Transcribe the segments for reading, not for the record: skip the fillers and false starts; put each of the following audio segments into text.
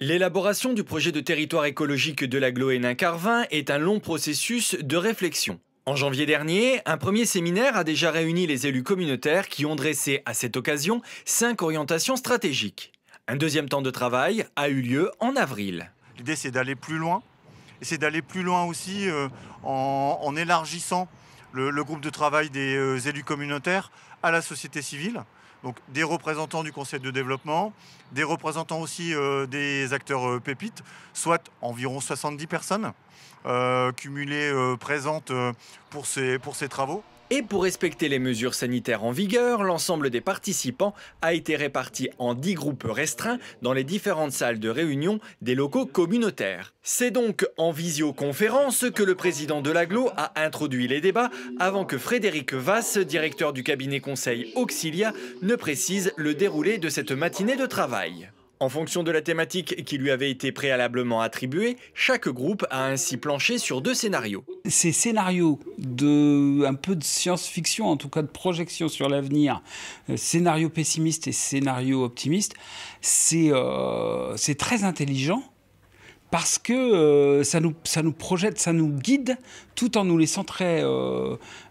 L'élaboration du projet de territoire écologique de l'agglo Hénin-Carvin est un long processus de réflexion. En janvier dernier, un premier séminaire a déjà réuni les élus communautaires qui ont dressé à cette occasion 5 orientations stratégiques. Un deuxième temps de travail a eu lieu en avril. L'idée, c'est d'aller plus loin. Et c'est d'aller plus loin aussi en élargissant le groupe de travail des élus communautaires à la société civile. Donc des représentants du conseil de développement, des représentants aussi des acteurs pépites, soit environ 70 personnes cumulées présentes pour ces travaux. Et pour respecter les mesures sanitaires en vigueur, l'ensemble des participants a été réparti en 10 groupes restreints dans les différentes salles de réunion des locaux communautaires. C'est donc en visioconférence que le président de l'agglo a introduit les débats avant que Frédéric Vasse, directeur du cabinet conseil Auxilia, ne précise le déroulé de cette matinée de travail. En fonction de la thématique qui lui avait été préalablement attribuée, chaque groupe a ainsi planché sur 2 scénarios. Ces scénarios un peu de science-fiction, en tout cas de projection sur l'avenir, scénario pessimiste et scénario optimiste, c'est très intelligent. Parce que ça nous projette, ça nous guide, tout en nous laissant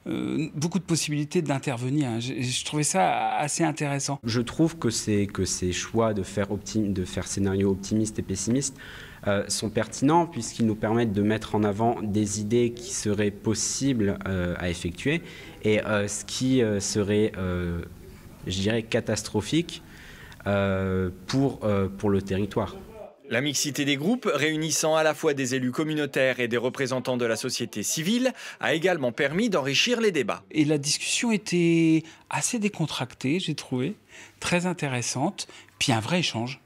beaucoup de possibilités d'intervenir. Je trouvais ça assez intéressant. Je trouve que ces choix de faire scénario optimiste et pessimiste sont pertinents puisqu'ils nous permettent de mettre en avant des idées qui seraient possibles à effectuer et ce qui serait, je dirais, catastrophique pour le territoire. La mixité des groupes, réunissant à la fois des élus communautaires et des représentants de la société civile, a également permis d'enrichir les débats. Et la discussion était assez décontractée, j'ai trouvé, très intéressante, puis un vrai échange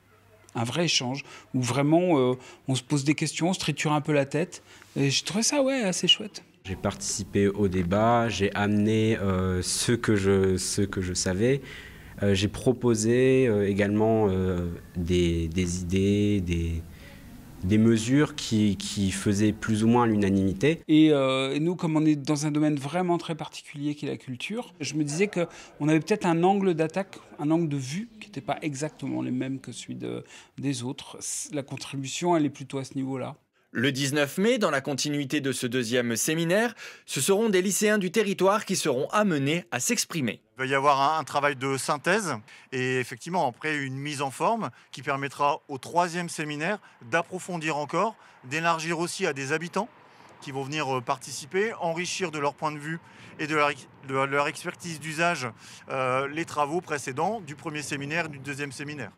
où vraiment on se pose des questions, on se triture un peu la tête. Et je trouvais ça assez chouette. J'ai participé au débat, j'ai amené ce que je savais. J'ai proposé également des idées, des mesures qui faisaient plus ou moins l'unanimité. Et nous, comme on est dans un domaine vraiment très particulier qui est la culture, je me disais qu'on avait peut-être un angle d'attaque, un angle de vue qui n'était pas exactement les mêmes que celui des autres. La contribution, elle est plutôt à ce niveau-là. Le 19 mai, dans la continuité de ce deuxième séminaire, ce seront des lycéens du territoire qui seront amenés à s'exprimer. Il va y avoir un travail de synthèse et effectivement après une mise en forme qui permettra au 3e séminaire d'approfondir encore, d'élargir aussi à des habitants qui vont venir participer, enrichir de leur point de vue et de leur expertise d'usage les travaux précédents du 1er séminaire et du 2e séminaire.